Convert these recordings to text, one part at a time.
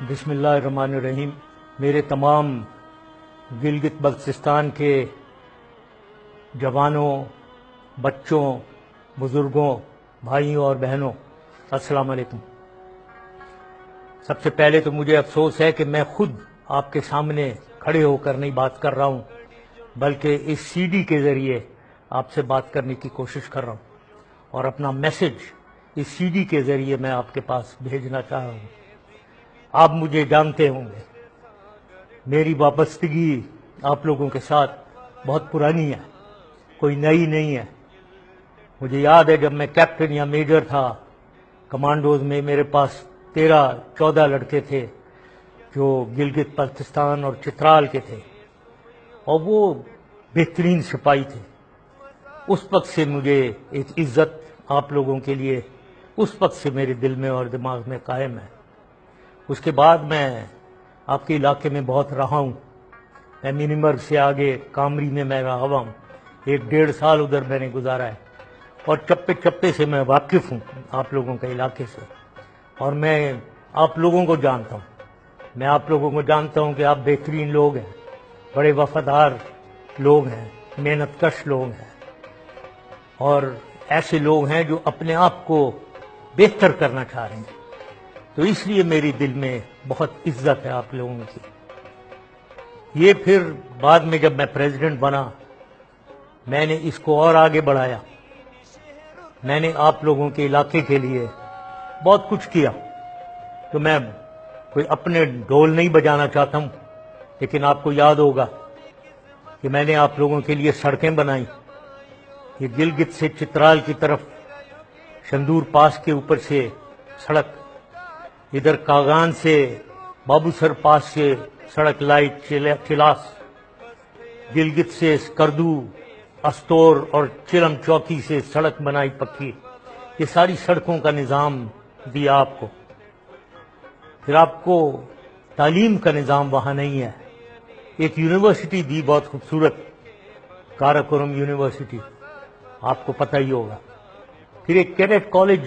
بسم اللہ الرحمن الرحیم۔ میرے تمام گلگت بلتستان کے جوانوں، بچوں، بزرگوں، بھائیوں اور بہنوں، السلام علیکم۔ سب سے پہلے تو مجھے افسوس ہے کہ میں خود آپ کے سامنے کھڑے ہو کر نہیں بات کر رہا ہوں، بلکہ اس سی ڈی کے ذریعے آپ سے بات کرنے کی کوشش کر رہا ہوں اور اپنا میسج اس سی ڈی کے ذریعے میں آپ کے پاس بھیجنا چاہ رہا ہوں۔ آپ مجھے جانتے ہوں گے، میری وابستگی آپ لوگوں کے ساتھ بہت پرانی ہے، کوئی نئی نہیں ہے۔ مجھے یاد ہے جب میں کیپٹن یا میجر تھا کمانڈوز میں، میرے پاس 13-14 لڑکے تھے جو گلگت بلتستان اور چترال کے تھے، اور وہ بہترین سپاہی تھے۔ اس وقت سے مجھے ایک عزت آپ لوگوں کے لیے اس وقت سے میرے دل میں اور دماغ میں قائم ہے۔ اس کے بعد میں آپ کے علاقے میں بہت رہا ہوں۔ میں منیمرگ سے آگے کامری میں رہا ہوا ہوں، 1-1.5 سال ادھر میں نے گزارا ہے، اور چپے چپے سے میں واقف ہوں آپ لوگوں کے علاقے سے، اور میں آپ لوگوں کو جانتا ہوں۔ میں آپ لوگوں کو جانتا ہوں کہ آپ بہترین لوگ ہیں، بڑے وفادار لوگ ہیں، محنت کش لوگ ہیں، اور ایسے لوگ ہیں جو اپنے آپ کو بہتر کرنا چاہ رہے ہیں۔ تو اس لیے میری دل میں بہت عزت ہے آپ لوگوں کی۔ یہ پھر بعد میں جب میں پریزیڈنٹ بنا، میں نے اس کو اور آگے بڑھایا۔ میں نے آپ لوگوں کے علاقے کے لیے بہت کچھ کیا۔ تو میں کوئی اپنے ڈھول نہیں بجانا چاہتا ہوں، لیکن آپ کو یاد ہوگا کہ میں نے آپ لوگوں کے لیے سڑکیں بنائیں۔ یہ گلگت سے چترال کی طرف شندور پاس کے اوپر سے سڑک، ادھر کاغان سے بابو سر پاس سے سڑک لائٹ چلاس، گلگت سے اسکردو، استور اور چلم چوکی سے سڑک بنائی پکی۔ یہ ساری سڑکوں کا نظام دیا آپ کو۔ پھر آپ کو تعلیم کا نظام وہاں نہیں ہے، ایک یونیورسٹی دی بہت خوبصورت، کاراکورم یونیورسٹی، آپ کو پتہ ہی ہوگا۔ پھر ایک کیڈٹ کالج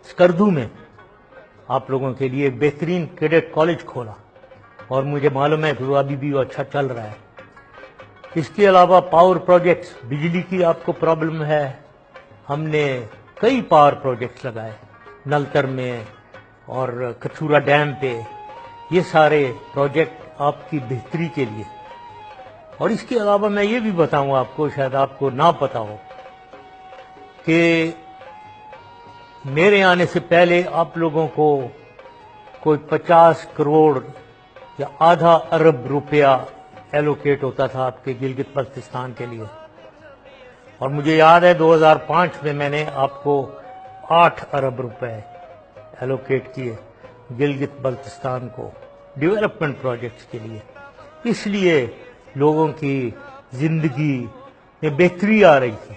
اسکردو میں آپ لوگوں کے لیے ایک بہترین کیڈٹ کالج کھولا، اور مجھے معلوم ہے کہ وہ ابھی بھی اچھا چل رہا ہے۔ اس کے علاوہ پاور پروجیکٹس، بجلی کی آپ کو پرابلم ہے، ہم نے کئی پاور پروجیکٹس لگائے نلتر میں اور کچھورا ڈیم پہ۔ یہ سارے پروجیکٹ آپ کی بہتری کے لیے۔ اور اس کے علاوہ میں یہ بھی بتاؤں آپ کو، شاید آپ کو نہ پتا ہو، کہ میرے آنے سے پہلے آپ لوگوں کو کوئی 50 کروڑ یا آدھا ارب روپیہ ایلوکیٹ ہوتا تھا آپ کے گلگت بلتستان کے لیے، اور مجھے یاد ہے 2005 میں نے آپ کو 8 ارب روپے ایلوکیٹ کیے گلگت بلتستان کو ڈیولپمنٹ پروجیکٹس کے لیے۔ اس لیے لوگوں کی زندگی میں بہتری آ رہی تھی،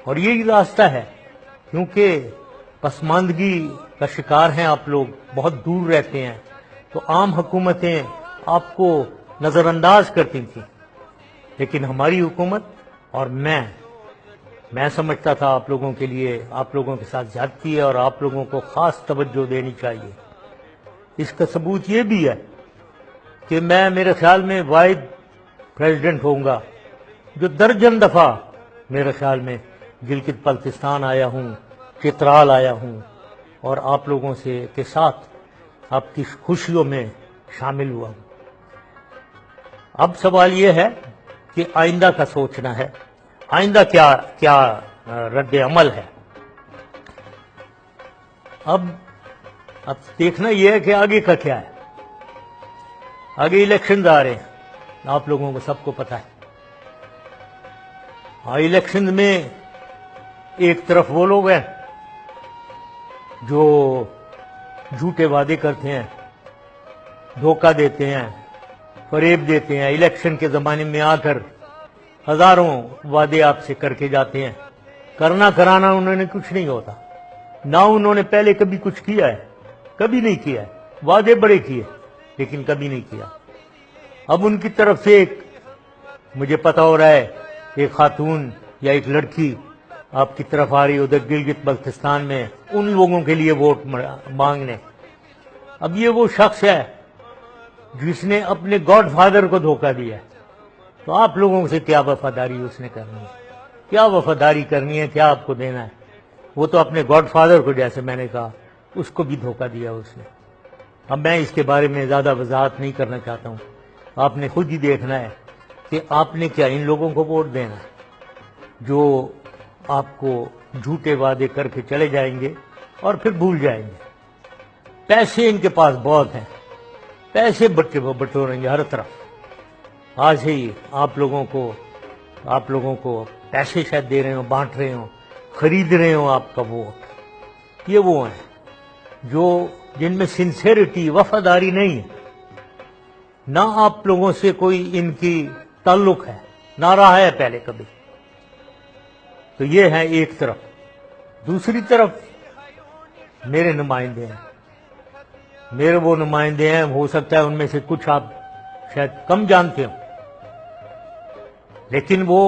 اور یہی راستہ ہے، کیونکہ پسماندگی کا شکار ہیں آپ لوگ، بہت دور رہتے ہیں، تو عام حکومتیں آپ کو نظر انداز کرتی تھیں، لیکن ہماری حکومت اور میں سمجھتا تھا آپ لوگوں کے لیے، آپ لوگوں کے ساتھ زیادتی ہے اور آپ لوگوں کو خاص توجہ دینی چاہیے۔ اس کا ثبوت یہ بھی ہے کہ میں میرے خیال میں واحد پریزیڈنٹ ہوں گا جو درجن دفعہ میرے خیال میں گلگت بلتستان آیا ہوں، چترال آیا ہوں، اور آپ لوگوں کے ساتھ آپ کی خوشیوں میں شامل ہوا ہوں۔ اب سوال یہ ہے کہ آئندہ کا سوچنا ہے، آئندہ کیا رد عمل ہے۔ اب دیکھنا یہ ہے کہ آگے کا کیا ہے۔ آگے الیکشنز آ رہے ہیں، آپ لوگوں کو سب کو پتہ ہے۔ الیکشن میں ایک طرف وہ لوگ ہیں جو جھوٹے وعدے کرتے ہیں، دھوکہ دیتے ہیں، فریب دیتے ہیں، الیکشن کے زمانے میں آ کر ہزاروں وعدے آپ سے کر کے جاتے ہیں، کرانا انہوں نے کچھ نہیں ہوتا، نہ انہوں نے پہلے کبھی کچھ کیا ہے، کبھی نہیں کیا ہے، وعدے بڑے کیے لیکن کبھی نہیں کیا۔ اب ان کی طرف سے مجھے پتا ہو رہا ہے ایک خاتون یا ایک لڑکی آپ کی طرف آ رہی ادھر گلگت بلتستان میں ان لوگوں کے لیے ووٹ مانگنے۔ اب یہ وہ شخص ہے جس نے اپنے گاڈ فادر کو دھوکہ دیا ہے، تو آپ لوگوں سے کیا وفاداری اس نے کرنی ہے، کیا وفاداری کرنی ہے، کیا آپ کو دینا ہے؟ وہ تو اپنے گاڈ فادر کو، جیسے میں نے کہا، اس کو بھی دھوکہ دیا اس نے۔ اب میں اس کے بارے میں زیادہ وضاحت نہیں کرنا چاہتا ہوں، آپ نے خود ہی دیکھنا ہے کہ آپ نے کیا ان لوگوں کو ووٹ دینا ہے جو آپ کو جھوٹے وعدے کر کے چلے جائیں گے اور پھر بھول جائیں گے۔ پیسے ان کے پاس بہت ہیں، پیسے بٹوریں گے ہر طرف۔ آج ہی آپ لوگوں کو پیسے شاید دے رہے ہوں، بانٹ رہے ہوں، خرید رہے ہوں آپ کا ووٹ۔ یہ وہ ہیں جن میں سنسیریٹی، وفاداری نہیں ہے، نہ آپ لوگوں سے کوئی ان کی تعلق ہے، نہ رہا ہے پہلے کبھی۔ تو یہ ہے ایک طرف۔ دوسری طرف میرے نمائندے ہیں، میرے وہ نمائندے ہیں، ہو سکتا ہے ان میں سے کچھ آپ شاید کم جانتے ہوں، لیکن وہ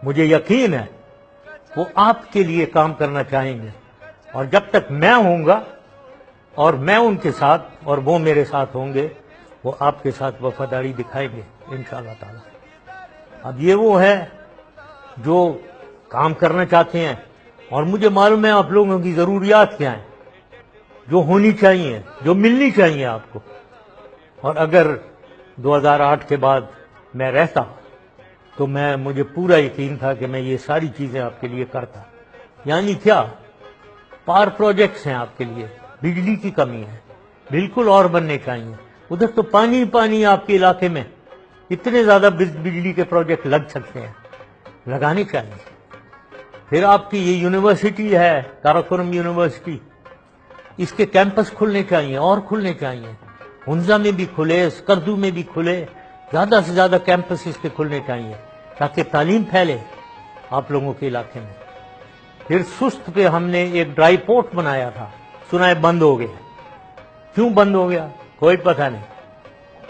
مجھے یقین ہے وہ آپ کے لیے کام کرنا چاہیں گے، اور جب تک میں ہوں گا اور میں ان کے ساتھ اور وہ میرے ساتھ ہوں گے، وہ آپ کے ساتھ وفاداری دکھائیں گے انشاءاللہ تعالی۔ اب یہ وہ ہے جو کام کرنا چاہتے ہیں، اور مجھے معلوم ہے آپ لوگوں کی ضروریات کیا ہیں، جو ہونی چاہیے، جو ملنی چاہیے آپ کو۔ اور اگر 2008 کے بعد میں رہتا تو مجھے پورا یقین تھا کہ میں یہ ساری چیزیں آپ کے لیے کرتا۔ یعنی کیا؟ پاور پروجیکٹس ہیں آپ کے لیے، بجلی کی کمی ہے، بالکل اور بننے چاہیے۔ ادھر تو پانی پانی آپ کے علاقے میں، اتنے زیادہ بجلی کے پروجیکٹ لگ سکتے ہیں، لگانے چاہیے۔ پھر آپ کی یہ یونیورسٹی ہے، کاراکورم یونیورسٹی، اس کے کیمپس کھلنے چاہیے اور کھلنے چاہیے، ہنزا میں بھی کھلے، اسکردو میں بھی کھلے، زیادہ سے زیادہ کیمپس اس کے کھلنے چاہیے تاکہ تعلیم پھیلے آپ لوگوں کے علاقے میں۔ پھر سست پہ ہم نے ایک ڈرائی پورٹ بنایا تھا، سنا ہے بند ہو گیا۔ کیوں بند ہو گیا کوئی پتہ نہیں،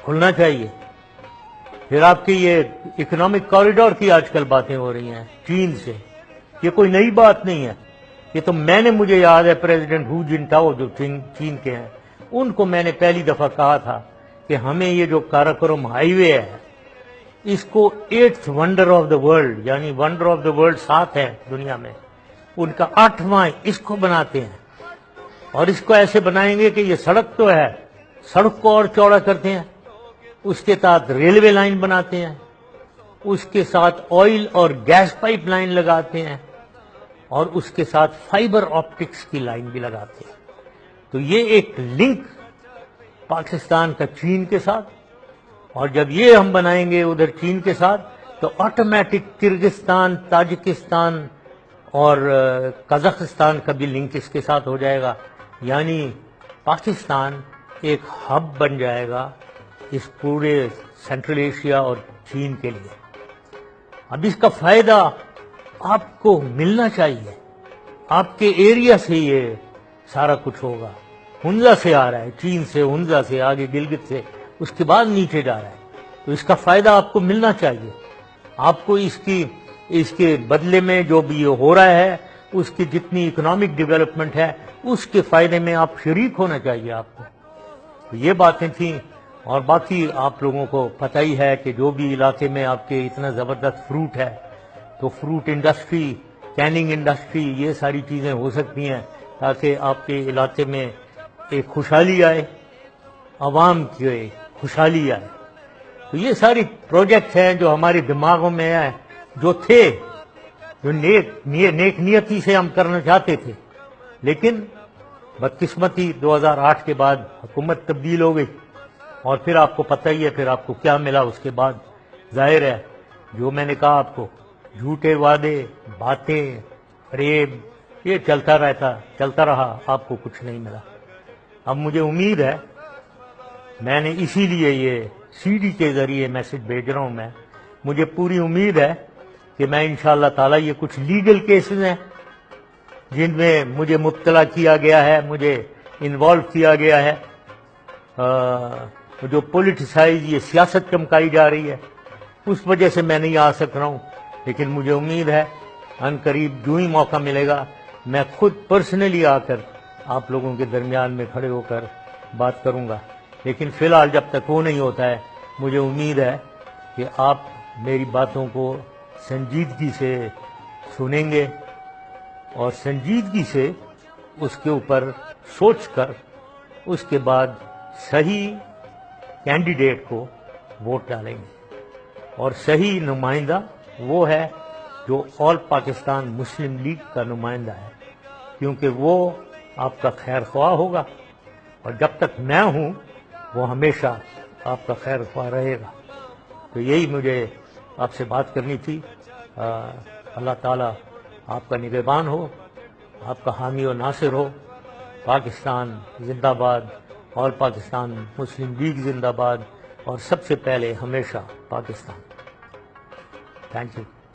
کھلنا چاہیے۔ پھر آپ کی یہ اکنامک کوریڈور کی آج کل باتیں ہو رہی ہیں چین سے، یہ کوئی نئی بات نہیں ہے، یہ تو مجھے یاد ہے پریزیڈنٹ ہو جنٹاؤ جو چین کے ہیں، ان کو میں نے پہلی دفعہ کہا تھا کہ ہمیں یہ جو کاراکورم ہائی وے ہے، اس کو 8th wonder of the world, یعنی ونڈر آف دا ورلڈ 7 ہے دنیا میں، ان کا 8واں اس کو بناتے ہیں، اور اس کو ایسے بنائیں گے کہ یہ سڑک تو ہے، سڑک کو اور چوڑا کرتے ہیں، اس کے ساتھ ریلوے لائن بناتے ہیں، اس کے ساتھ آئل اور گیس پائپ لائن لگاتے ہیں، اور اس کے ساتھ فائبر آپٹکس کی لائن بھی لگاتے ہیں۔ تو یہ ایک لنک پاکستان کا چین کے ساتھ، اور جب یہ ہم بنائیں گے ادھر چین کے ساتھ تو آٹومیٹک کرغزستان، تاجکستان اور قزاقستان کا بھی لنک اس کے ساتھ ہو جائے گا، یعنی پاکستان ایک ہب بن جائے گا اس پورے سینٹرل ایشیا اور چین کے لیے۔ اب اس کا فائدہ آپ کو ملنا چاہیے، آپ کے ایریا سے یہ سارا کچھ ہوگا، ہنزا سے آ رہا ہے، چین سے، ہنزا سے، آگے گلگت سے، اس کے بعد نیچے جا رہا ہے، تو اس کا فائدہ آپ کو ملنا چاہیے۔ آپ کو اس کے بدلے میں جو بھی یہ ہو رہا ہے، اس کی جتنی اکنامک ڈیولپمنٹ ہے، اس کے فائدے میں آپ شریک ہونا چاہیے آپ کو۔ تو یہ باتیں تھیں، اور باقی آپ لوگوں کو پتہ ہی ہے کہ جو بھی علاقے میں آپ کے اتنا زبردست فروٹ ہے، تو فروٹ انڈسٹری، کیننگ انڈسٹری، یہ ساری چیزیں ہو سکتی ہیں تاکہ آپ کے علاقے میں ایک خوشحالی آئے، عوام کی خوشحالی آئے۔ تو یہ ساری پروجیکٹ ہیں جو ہمارے دماغوں میں ہیں، جو تھے، جو نیک نیتی سے ہم کرنا چاہتے تھے، لیکن بدقسمتی 2008 کے بعد حکومت تبدیل ہو گئی، اور پھر آپ کو پتہ ہی ہے پھر آپ کو کیا ملا اس کے بعد۔ ظاہر ہے جو میں نے کہا آپ کو، جھوٹے وعدے، باتیں، فریب، یہ چلتا رہا، آپ کو کچھ نہیں ملا۔ اب مجھے امید ہے، میں نے اسی لیے یہ سی ڈی کے ذریعے میسج بھیج رہا ہوں، مجھے پوری امید ہے کہ میں انشاءاللہ تعالی، یہ کچھ لیگل کیسز ہیں جن میں مجھے مبتلا کیا گیا ہے، مجھے انوالو کیا گیا ہے، جو پولیٹیسائز، یہ سیاست چمکائی جا رہی ہے، اس وجہ سے میں نہیں آ سک رہا ہوں، لیکن مجھے امید ہے ان قریب جو ہی موقع ملے گا میں خود پرسنلی آ کر آپ لوگوں کے درمیان میں کھڑے ہو کر بات کروں گا، لیکن فی الحال جب تک وہ نہیں ہوتا ہے مجھے امید ہے کہ آپ میری باتوں کو سنجیدگی سے سنیں گے اور سنجیدگی سے اس کے اوپر سوچ کر اس کے بعد صحیح کینڈیڈیٹ کو ووٹ ڈالیں گے، اور صحیح نمائندہ وہ ہے جو آل پاکستان مسلم لیگ کا نمائندہ ہے، کیونکہ وہ آپ کا خیر خواہ ہوگا، اور جب تک میں ہوں وہ ہمیشہ آپ کا خیر خواہ رہے گا۔ تو یہی مجھے آپ سے بات کرنی تھی۔ اللہ تعالیٰ آپ کا نگہبان ہو، آپ کا حامی و ناصر ہو۔ پاکستان زندہ باد، آل پاکستان مسلم لیگ زندہ باد، اور سب سے پہلے ہمیشہ پاکستان۔ Thank you.